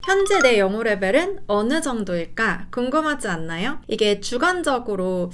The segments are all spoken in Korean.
현재 내 영어 레벨은 어느 정도일까? 궁금하지 않나요? 이게 주관적으로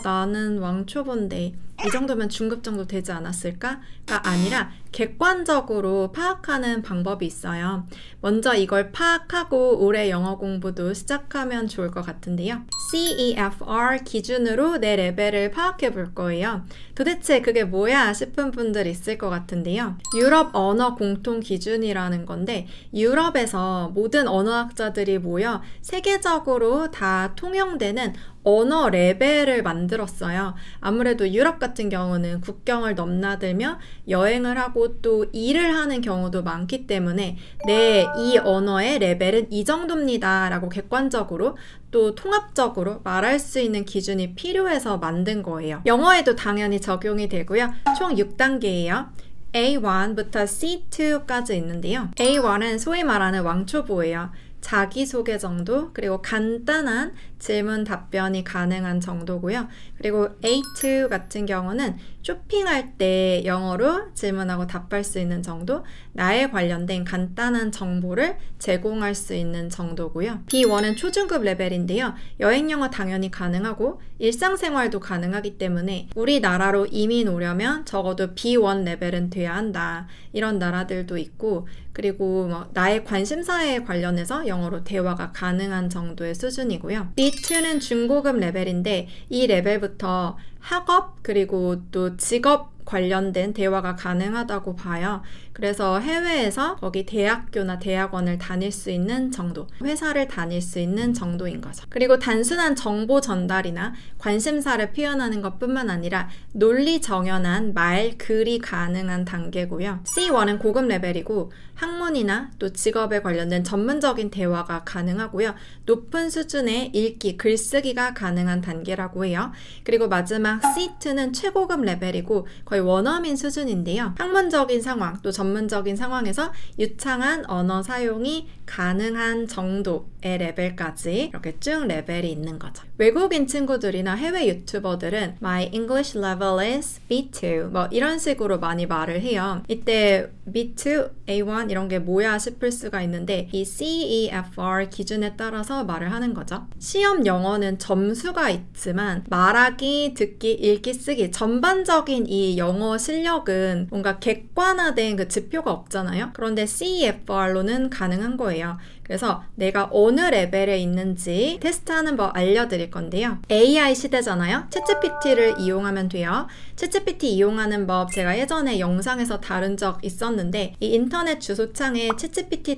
나는 왕초보인데 이 정도면 중급 정도 되지 않았을까? 가 아니라 객관적으로 파악하는 방법이 있어요. 먼저 이걸 파악하고 올해 영어 공부도 시작하면 좋을 것 같은데요. CEFR 기준으로 내 레벨을 파악해 볼 거예요. 도대체 그게 뭐야 싶은 분들 있을 것 같은데요. 유럽 언어 공통 기준이라는 건데 유럽에서 모든 언어학자들이 모여 세계적으로 다 통용되는 언어 레벨을 만들었어요. 아무래도 유럽 같은 경우는 국경을 넘나들며 여행을 하고 또 일을 하는 경우도 많기 때문에 네, 이 언어의 레벨은 이 정도입니다 라고 객관적으로 또 통합적으로 말할 수 있는 기준이 필요해서 만든 거예요. 영어에도 당연히 적용이 되고요. 총 6단계예요. A1부터 C2까지 있는데요. A1은 소위 말하는 왕초보예요. 자기소개 정도, 그리고 간단한 질문 답변이 가능한 정도고요. 그리고 A2 같은 경우는 쇼핑할 때 영어로 질문하고 답할 수 있는 정도, 나에 관련된 간단한 정보를 제공할 수 있는 정도고요. B1은 초중급 레벨인데요. 여행 영어 당연히 가능하고 일상생활도 가능하기 때문에 우리나라로 이민 오려면 적어도 B1 레벨은 돼야 한다. 이런 나라들도 있고, 그리고 나의 관심사에 관련해서 영어로 대화가 가능한 정도의 수준이고요. B2는 중고급 레벨인데 이 레벨부터 학업 그리고 또 직업 관련된 대화가 가능하다고 봐요. 그래서 해외에서 거기 대학교나 대학원을 다닐 수 있는 정도, 회사를 다닐 수 있는 정도인 거죠. 그리고 단순한 정보 전달이나 관심사를 표현하는 것뿐만 아니라 논리 정연한 말, 글이 가능한 단계고요. C1은 고급 레벨이고 학문이나 또 직업에 관련된 전문적인 대화가 가능하고요. 높은 수준의 읽기, 글쓰기가 가능한 단계라고 해요. 그리고 마지막 C2는 최고급 레벨이고 거의 원어민 수준인데요. 학문적인 상황, 또 전문적인 상황에서 유창한 언어 사용이 가능한 정도의 레벨까지 이렇게 쭉 레벨이 있는 거죠. 외국인 친구들이나 해외 유튜버들은 My English level is B2 뭐 이런 식으로 많이 말을 해요. 이때 B2, A1 이런 게 뭐야 싶을 수가 있는데 이 CEFR 기준에 따라서 말을 하는 거죠. 시험 영어는 점수가 있지만 말하기, 듣기, 읽기, 쓰기 전반적인 이 영어 실력은 뭔가 객관화된 그 지표가 없잖아요. 그런데 CEFR로는 가능한 거예요. 그래서 내가 어느 레벨에 있는지 테스트하는 법 알려드릴 건데요. AI 시대잖아요. 챗GPT를 이용하면 돼요. 챗GPT 이용하는 법 제가 예전에 영상에서 다룬 적 있었는데 이 인터넷 주소창에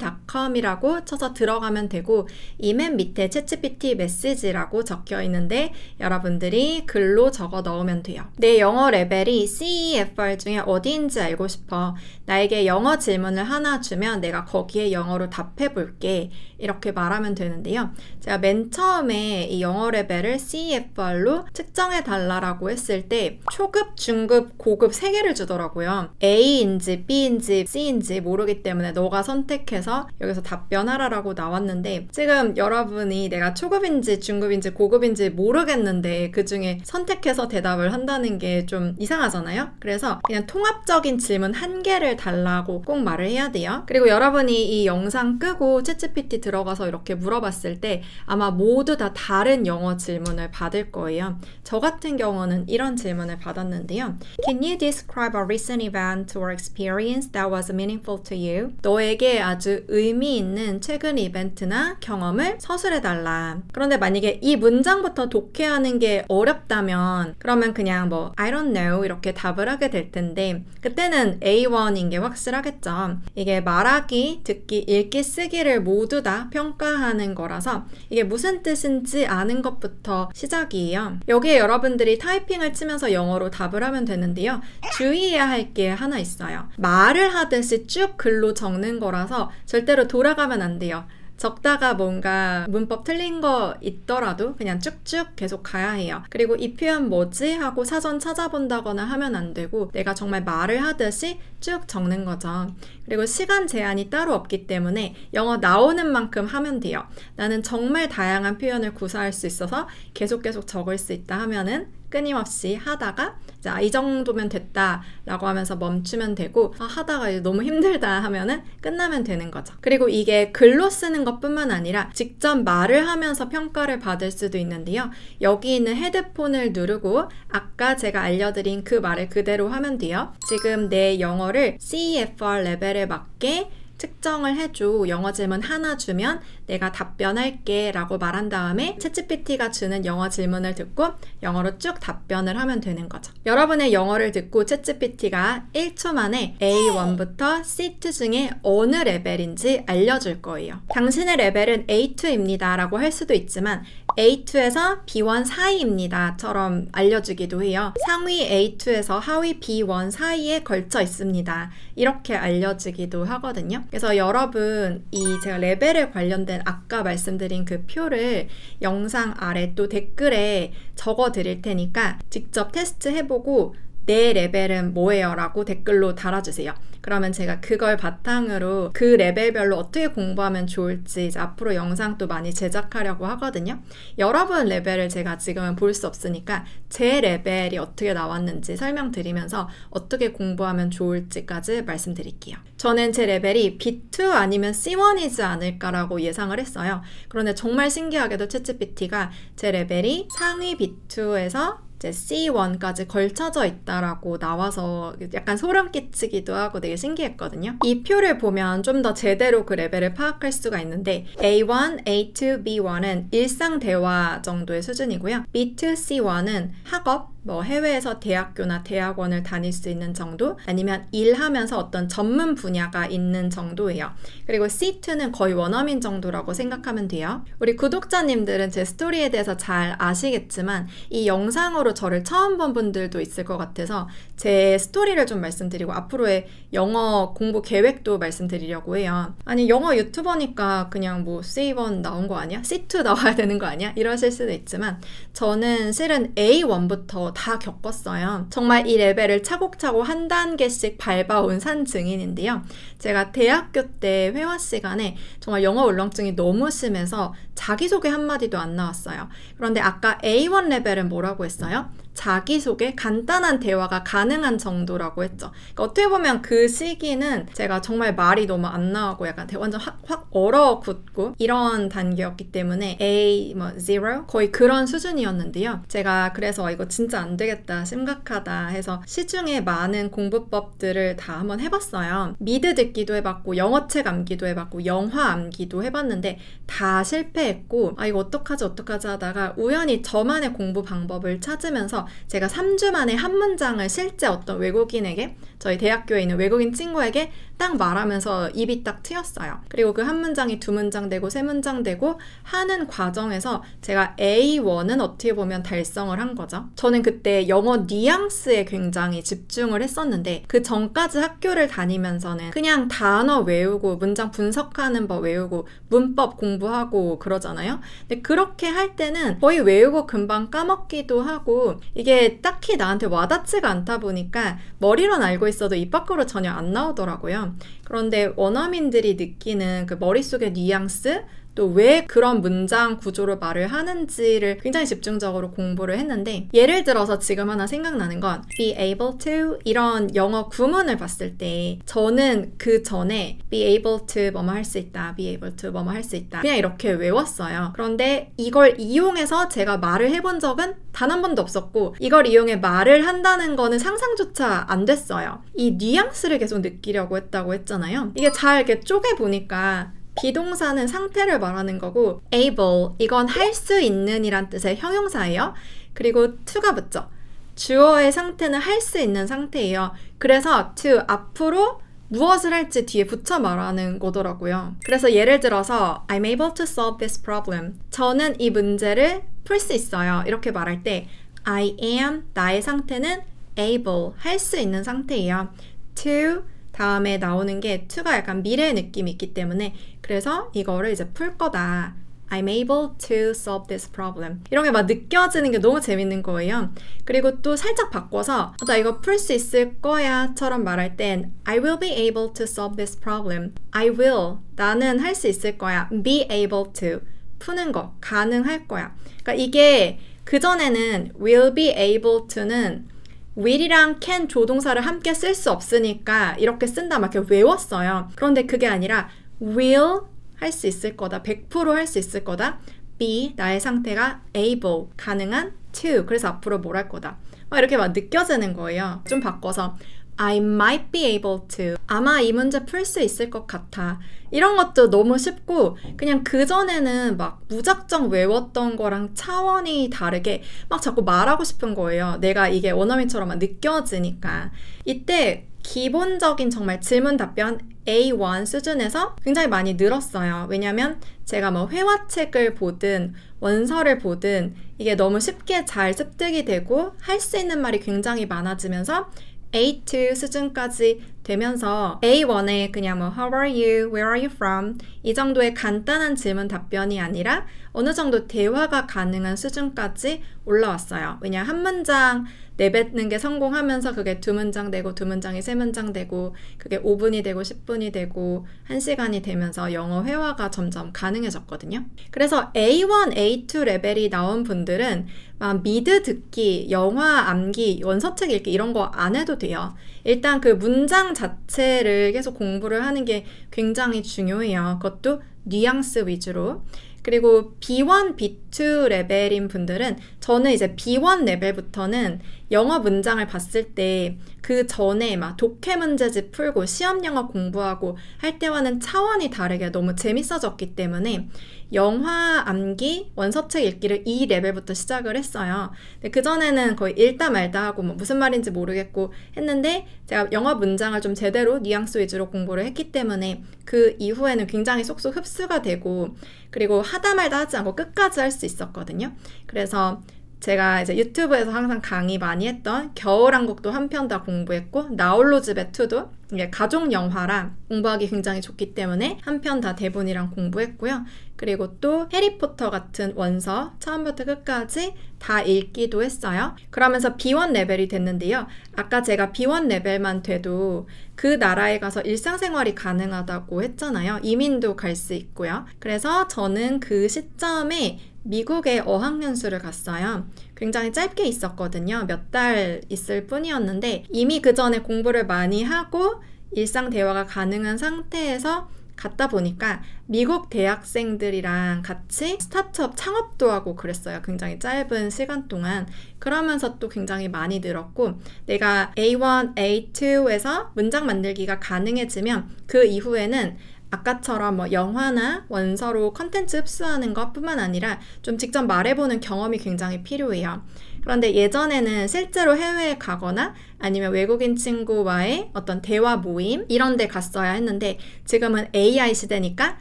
chatgpt.com이라고 쳐서 들어가면 되고 이 맨 밑에 챗GPT 메시지라고 적혀 있는데 여러분들이 글로 적어 넣으면 돼요. 내 영어 레벨이 CEFR 중에 어디인지 알고 싶어. 나에게 영어 질문을 하나 주면 내가 거기에 영어로 답해 볼게. 이렇게 말하면 되는데요. 제가 맨 처음에 이 영어 레벨을 CEFR로 측정해 달라고 했을 때 초급, 중급, 고급 3개를 주더라고요. A인지 B인지 C인지 모르기 때문에 너가 선택해서 여기서 답변하라라고 나왔는데 지금 여러분이 내가 초급인지 중급인지 고급인지 모르겠는데 그 중에 선택해서 대답을 한다는 게 좀 이상하잖아요. 그래서 그냥 통합적인 질문 1개를 달라고 꼭 말을 해야 돼요. 그리고 여러분이 이 영상 끄고 챗GPT 들어가서 이렇게 물어봤을 때 아마 모두 다 다른 영어 질문을 받을 거예요. 저 같은 경우는 이런 질문을 받았는데요. Can you describe a recent event or experience that was meaningful to you? 너에게 아주 의미 있는 최근 이벤트나 경험을 서술해달라. 그런데 만약에 이 문장부터 독해하는 게 어렵다면 그러면 그냥 뭐 I don't know 이렇게 답을 하게 될 텐데 그때는 A1인 게 확실하겠죠. 이게 말하기, 듣기, 읽기, 쓰기를 모두 다 평가하는 거라서 이게 무슨 뜻인지 아는 것부터 시작이에요. 여기에 여러분들이 타이핑을 치면서 영어로 답을 하면 되는데요. 주의해야 할 게 하나 있어요. 말을 하듯이 쭉 글로 적는 거라서 절대로 돌아가면 안 돼요. 적다가 뭔가 문법 틀린 거 있더라도 그냥 쭉쭉 계속 가야 해요. 그리고 이 표현 뭐지? 하고 사전 찾아본다거나 하면 안 되고 내가 정말 말을 하듯이 쭉 적는 거죠. 그리고 시간 제한이 따로 없기 때문에 영어 나오는 만큼 하면 돼요. 나는 정말 다양한 표현을 구사할 수 있어서 계속 적을 수 있다 하면은 끊임없이 하다가 자, 이 정도면 됐다 라고 하면서 멈추면 되고 하다가 이제 너무 힘들다 하면은 끝나면 되는 거죠. 그리고 이게 글로 쓰는 것뿐만 아니라 직접 말을 하면서 평가를 받을 수도 있는데요. 여기 있는 헤드폰을 누르고 아까 제가 알려드린 그 말을 그대로 하면 돼요. 지금 내 영어를 CEFR 레벨에 맞게 측정을 해줘. 영어 질문 하나 주면 내가 답변할게 라고 말한 다음에 챗GPT가 주는 영어 질문을 듣고 영어로 쭉 답변을 하면 되는 거죠. 여러분의 영어를 듣고 챗GPT가 1초 만에 A1부터 C2 중에 어느 레벨인지 알려줄 거예요. 당신의 레벨은 A2입니다 라고 할 수도 있지만 A2에서 B1 사이입니다 처럼 알려주기도 해요. 상위 A2에서 하위 B1 사이에 걸쳐 있습니다. 이렇게 알려주기도 하거든요. 그래서 여러분 이 제가 레벨에 관련된 아까 말씀드린 그 표를 영상 아래 또 댓글에 적어 드릴 테니까 직접 테스트 해보고 내 레벨은 뭐예요? 라고 댓글로 달아주세요. 그러면 제가 그걸 바탕으로 그 레벨별로 어떻게 공부하면 좋을지 이제 앞으로 영상 또 많이 제작하려고 하거든요. 여러분 레벨을 제가 지금은 볼 수 없으니까 제 레벨이 어떻게 나왔는지 설명드리면서 어떻게 공부하면 좋을지까지 말씀드릴게요. 저는 제 레벨이 B2 아니면 C1이지 않을까라고 예상을 했어요. 그런데 정말 신기하게도 챗GPT가 제 레벨이 상위 B2에서 C1까지 걸쳐져 있다라고 나와서 약간 소름 끼치기도 하고 되게 신기했거든요. 이 표를 보면 좀 더 제대로 그 레벨을 파악할 수가 있는데 A1, A2, B1은 일상 대화 정도의 수준이고요. B2, C1은 학업, 해외에서 대학교나 대학원을 다닐 수 있는 정도 아니면 일하면서 어떤 전문 분야가 있는 정도예요. 그리고 C2는 거의 원어민 정도라고 생각하면 돼요. 우리 구독자님들은 제 스토리에 대해서 잘 아시겠지만 이 영상으로 저를 처음 본 분들도 있을 것 같아서 제 스토리를 좀 말씀드리고 앞으로의 영어 공부 계획도 말씀드리려고 해요. 아니 영어 유튜버니까 그냥 C1 나온 거 아니야? C2 나와야 되는 거 아니야? 이러실 수도 있지만 저는 실은 A1부터 다 겪었어요. 정말 이 레벨을 차곡차곡 한 단계씩 밟아온 산 증인인데요. 제가 대학교 때 회화 시간에 정말 영어 울렁증이 너무 심해서 자기소개 한마디도 안 나왔어요. 그런데 아까 A1 레벨은 뭐라고 했어요? 자기소개, 간단한 대화가 가능한 정도라고 했죠. 그러니까 어떻게 보면 그 시기는 제가 정말 말이 너무 안 나오고 약간 완전 확 얼어붙고 이런 단계였기 때문에 A0 거의 그런 수준이었는데요. 제가 그래서 이거 진짜 안 되겠다, 심각하다 해서 시중에 많은 공부법들을 다 한번 해봤어요. 미드 듣기도 해봤고 영어책 암기도 해봤고 영화 암기도 해봤는데 다 실패했고 이거 어떡하지 하다가 우연히 저만의 공부 방법을 찾으면서 제가 3주 만에 한 문장을 실제 어떤 외국인에게 저희 대학교에 있는 외국인 친구에게 딱 말하면서 입이 딱 트였어요. 그리고 그 한 문장이 2문장 되고 3문장 되고 하는 과정에서 제가 A1은 어떻게 보면 달성을 한 거죠. 저는 그때 영어 뉘앙스에 굉장히 집중을 했었는데 그 전까지 학교를 다니면서는 그냥 단어 외우고 문장 분석하는 법 외우고 문법 공부하고 그러잖아요. 근데 그렇게 할 때는 거의 외우고 금방 까먹기도 하고 이게 딱히 나한테 와닿지가 않다 보니까 머리로는 알고 있어도 입 밖으로 전혀 안 나오더라고요. 그런데 원어민들이 느끼는 그 머릿속의 뉘앙스 또 왜 그런 문장 구조로 말을 하는지를 굉장히 집중적으로 공부를 했는데 예를 들어서 지금 하나 생각나는 건 be able to 이런 영어 구문을 봤을 때 저는 그 전에 be able to 뭐뭐 할 수 있다, be able to 뭐뭐 할 수 있다 그냥 이렇게 외웠어요. 그런데 이걸 이용해서 제가 말을 해본 적은 단 한 번도 없었고 이걸 이용해 말을 한다는 거는 상상조차 안 됐어요. 이 뉘앙스를 계속 느끼려고 했다고 했잖아요. 이게 잘 이렇게 쪼개보니까 비동사는 상태를 말하는 거고 able 이건 할 수 있는 이란 뜻의 형용사예요. 그리고 to가 붙죠. 주어의 상태는 할 수 있는 상태예요. 그래서 to 앞으로 무엇을 할지 뒤에 붙여 말하는 거더라고요. 그래서 예를 들어서 I'm able to solve this problem. 저는 이 문제를 풀 수 있어요. 이렇게 말할 때 I am 나의 상태는 able 할 수 있는 상태예요. to 다음에 나오는 게 to가 약간 미래의 느낌이 있기 때문에 그래서 이거를 이제 풀 거다. I'm able to solve this problem. 이런 게 막 느껴지는 게 너무 재밌는 거예요. 그리고 또 살짝 바꿔서 나 이거 풀 수 있을 거야 처럼 말할 땐 I will be able to solve this problem. I will 나는 할 수 있을 거야. be able to 푸는 거 가능할 거야. 그러니까 이게 그전에는 will be able to는 will이랑 can 조동사를 함께 쓸 수 없으니까 이렇게 쓴다 막 이렇게 외웠어요. 그런데 그게 아니라 will 할 수 있을 거다. 100% 할 수 있을 거다. be 나의 상태가 able 가능한 to 그래서 앞으로 뭘 할 거다. 막 이렇게 막 느껴지는 거예요. 좀 바꿔서 I might be able to 아마 이 문제 풀 수 있을 것 같아. 이런 것도 너무 쉽고 그냥 그전에는 막 무작정 외웠던 거랑 차원이 다르게 막 자꾸 말하고 싶은 거예요. 내가 이게 원어민처럼 막 느껴지니까. 이때 기본적인 정말 질문 답변 A1 수준에서 굉장히 많이 늘었어요. 왜냐면 제가 뭐 회화책을 보든 원서를 보든 이게 너무 쉽게 잘 습득이 되고 할 수 있는 말이 굉장히 많아지면서 A2 수준까지 되면서 A1에 그냥 뭐 How are you? Where are you from? 이 정도의 간단한 질문 답변이 아니라 어느 정도 대화가 가능한 수준까지 올라왔어요. 왜냐 한 문장 내뱉는 게 성공하면서 그게 2문장 되고 2문장이 3문장 되고 그게 5분이 되고 10분이 되고 1시간이 되면서 영어 회화가 점점 가능해졌거든요. 그래서 A1, A2 레벨이 나온 분들은 막 미드 듣기, 영화 암기, 원서책 읽기 이런 거 안 해도 돼요. 일단 그 문장 자체를 계속 공부를 하는 게 굉장히 중요해요. 그것도 뉘앙스 위주로. 그리고 B1, B2 레벨인 분들은 저는 이제 B1 레벨부터는 영어 문장을 봤을 때 그 전에 막 독해 문제집 풀고 시험 영어 공부하고 할 때와는 차원이 다르게 너무 재밌어졌기 때문에 영화 암기, 원서책 읽기를 이 레벨부터 시작을 했어요. 근데 그전에는 거의 읽다 말다 하고 뭐 무슨 말인지 모르겠고 했는데 제가 영어 문장을 좀 제대로 뉘앙스 위주로 공부를 했기 때문에 그 이후에는 굉장히 쏙쏙 흡수가 되고 그리고 하다 말다 하지 않고 끝까지 할 수 있었거든요. 그래서 제가 이제 유튜브에서 항상 강의 많이 했던 겨울왕국도 한 편 다 공부했고 나홀로집의 2도 이게 가족 영화랑 공부하기 굉장히 좋기 때문에 한 편 다 대본이랑 공부했고요. 그리고 또 해리포터 같은 원서 처음부터 끝까지 다 읽기도 했어요. 그러면서 B1 레벨이 됐는데요. 아까 제가 B1 레벨만 돼도 그 나라에 가서 일상생활이 가능하다고 했잖아요. 이민도 갈 수 있고요. 그래서 저는 그 시점에 미국에 어학연수를 갔어요. 굉장히 짧게 있었거든요. 몇 달 있을 뿐이었는데 이미 그 전에 공부를 많이 하고 일상 대화가 가능한 상태에서 갔다 보니까 미국 대학생들이랑 같이 스타트업 창업도 하고 그랬어요. 굉장히 짧은 시간 동안. 그러면서 또 굉장히 많이 늘었고 내가 A1, A2에서 문장 만들기가 가능해지면 그 이후에는 아까처럼 뭐 영화나 원서로 컨텐츠 흡수하는 것뿐만 아니라 좀 직접 말해보는 경험이 굉장히 필요해요. 그런데 예전에는 실제로 해외에 가거나 아니면 외국인 친구와의 어떤 대화 모임 이런 데 갔어야 했는데 지금은 AI 시대니까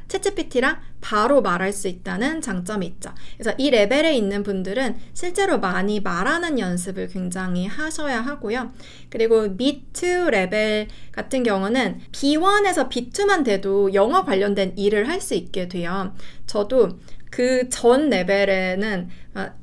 챗GPT랑 바로 말할 수 있다는 장점이 있죠. 그래서 이 레벨에 있는 분들은 실제로 많이 말하는 연습을 굉장히 하셔야 하고요. 그리고 B2 레벨 같은 경우는 B1에서 B2만 돼도 영어 관련된 일을 할 수 있게 돼요. 저도 그 전 레벨에는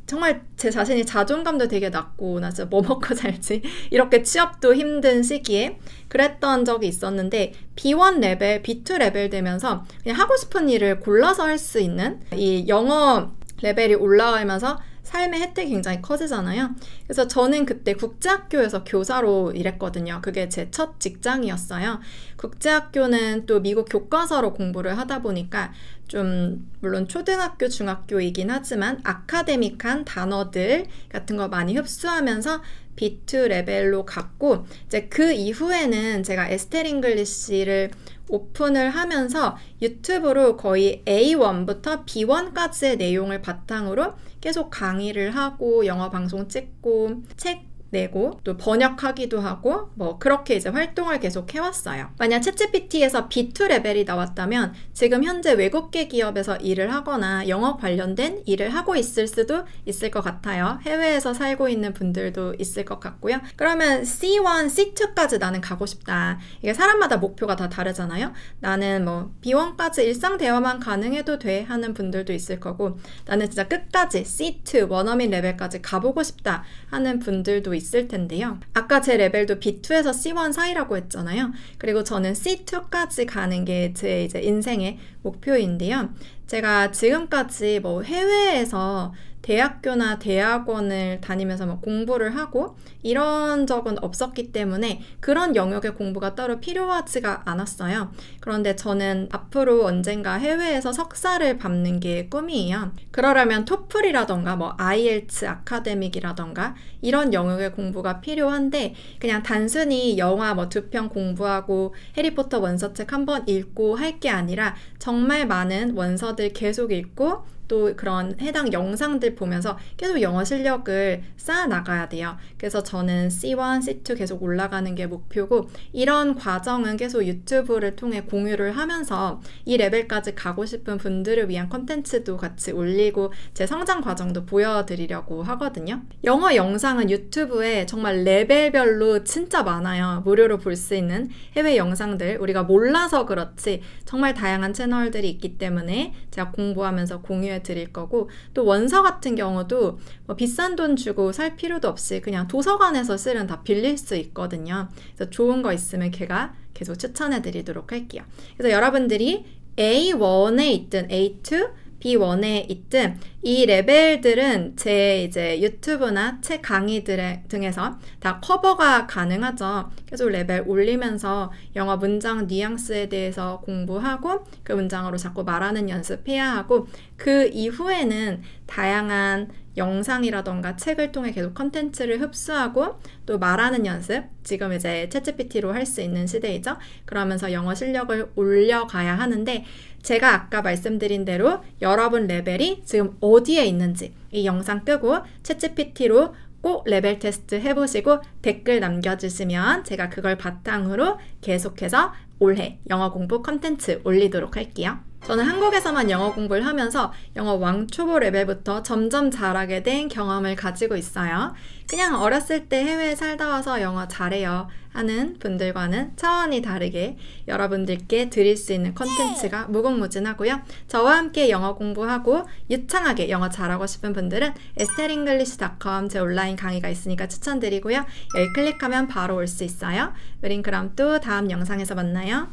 정말 제 자신이 자존감도 되게 낮고 나 진짜 뭐 먹고 살지 이렇게 취업도 힘든 시기에 그랬던 적이 있었는데 B1 레벨, B2 레벨 되면서 그냥 하고 싶은 일을 골라서 할 수 있는 이 영어 레벨이 올라가면서 삶의 혜택이 굉장히 커지잖아요. 그래서 저는 그때 국제학교에서 교사로 일했거든요. 그게 제 첫 직장이었어요. 국제학교는 또 미국 교과서로 공부를 하다 보니까 좀 물론 초등학교, 중학교이긴 하지만 아카데믹한 단어들 같은 거 많이 흡수하면서 B2 레벨로 갔고 이제 그 이후에는 제가 에스텔 잉글리시를 오픈을 하면서 유튜브로 거의 A1부터 B1까지의 내용을 바탕으로 계속 강의를 하고 영어 방송 찍고 책 내고 또 번역하기도 하고 뭐 그렇게 이제 활동을 계속 해왔어요. 만약 챗GPT에서 B2 레벨이 나왔다면 지금 현재 외국계 기업에서 일을 하거나 영어 관련된 일을 하고 있을 수도 있을 것 같아요. 해외에서 살고 있는 분들도 있을 것 같고요. 그러면 C1, C2까지 나는 가고 싶다. 이게 사람마다 목표가 다 다르잖아요. 나는 뭐 B1까지 일상 대화만 가능해도 돼 하는 분들도 있을 거고 나는 진짜 끝까지 C2, 원어민 레벨까지 가보고 싶다 하는 분들도 있을 텐데요. 아까 제 레벨도 B2에서 C1 사이라고 했잖아요. 그리고 저는 C2까지 가는 게 제 이제 인생의 목표인데요. 제가 지금까지 뭐 해외에서 대학교나 대학원을 다니면서 막 공부를 하고 이런 적은 없었기 때문에 그런 영역의 공부가 따로 필요하지가 않았어요. 그런데 저는 앞으로 언젠가 해외에서 석사를 밟는 게 꿈이에요. 그러려면 토플이라던가 뭐 IELTS 아카데믹이라던가 이런 영역의 공부가 필요한데 그냥 단순히 영화 뭐 2편 공부하고 해리포터 원서책 한번 읽고 할 게 아니라 정말 많은 원서들 계속 읽고 또 그런 해당 영상들 보면서 계속 영어 실력을 쌓아 나가야 돼요. 그래서 저는 C1, C2 계속 올라가는 게 목표고 이런 과정은 계속 유튜브를 통해 공유를 하면서 이 레벨까지 가고 싶은 분들을 위한 컨텐츠도 같이 올리고 제 성장 과정도 보여드리려고 하거든요. 영어 영상은 유튜브에 정말 레벨별로 진짜 많아요. 무료로 볼 수 있는 해외 영상들 우리가 몰라서 그렇지 정말 다양한 채널들이 있기 때문에 제가 공부하면서 공유해 드릴 거고 또 원서 같은 경우도 뭐 비싼 돈 주고 살 필요도 없이 그냥 도서관에서 실은 다 빌릴 수 있거든요. 그래서 좋은 거 있으면 제가 계속 추천해 드리도록 할게요. 그래서 여러분들이 A1에 있든 A2, B1에 있든 이 레벨들은 제 이제 유튜브나 책 강의들 등에서 다 커버가 가능하죠. 계속 레벨 올리면서 영어 문장 뉘앙스에 대해서 공부하고 그 문장으로 자꾸 말하는 연습해야 하고 그 이후에는 다양한 영상이라던가 책을 통해 계속 컨텐츠를 흡수하고 또 말하는 연습, 지금 이제 챗GPT로 할 수 있는 시대이죠. 그러면서 영어 실력을 올려가야 하는데 제가 아까 말씀드린 대로 여러분 레벨이 지금 어디에 있는지 이 영상 끄고 챗GPT로 꼭 레벨 테스트 해보시고 댓글 남겨주시면 제가 그걸 바탕으로 계속해서 올해 영어 공부 컨텐츠 올리도록 할게요. 저는 한국에서만 영어 공부를 하면서 영어 왕초보 레벨부터 점점 잘하게 된 경험을 가지고 있어요. 그냥 어렸을 때 해외에 살다 와서 영어 잘해요 하는 분들과는 차원이 다르게 여러분들께 드릴 수 있는 컨텐츠가 무궁무진하고요. 저와 함께 영어 공부하고 유창하게 영어 잘하고 싶은 분들은 esteringlish.com 제 온라인 강의가 있으니까 추천드리고요. 여기 클릭하면 바로 올 수 있어요. 우린 그럼 또 다음 영상에서 만나요.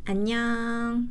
안녕.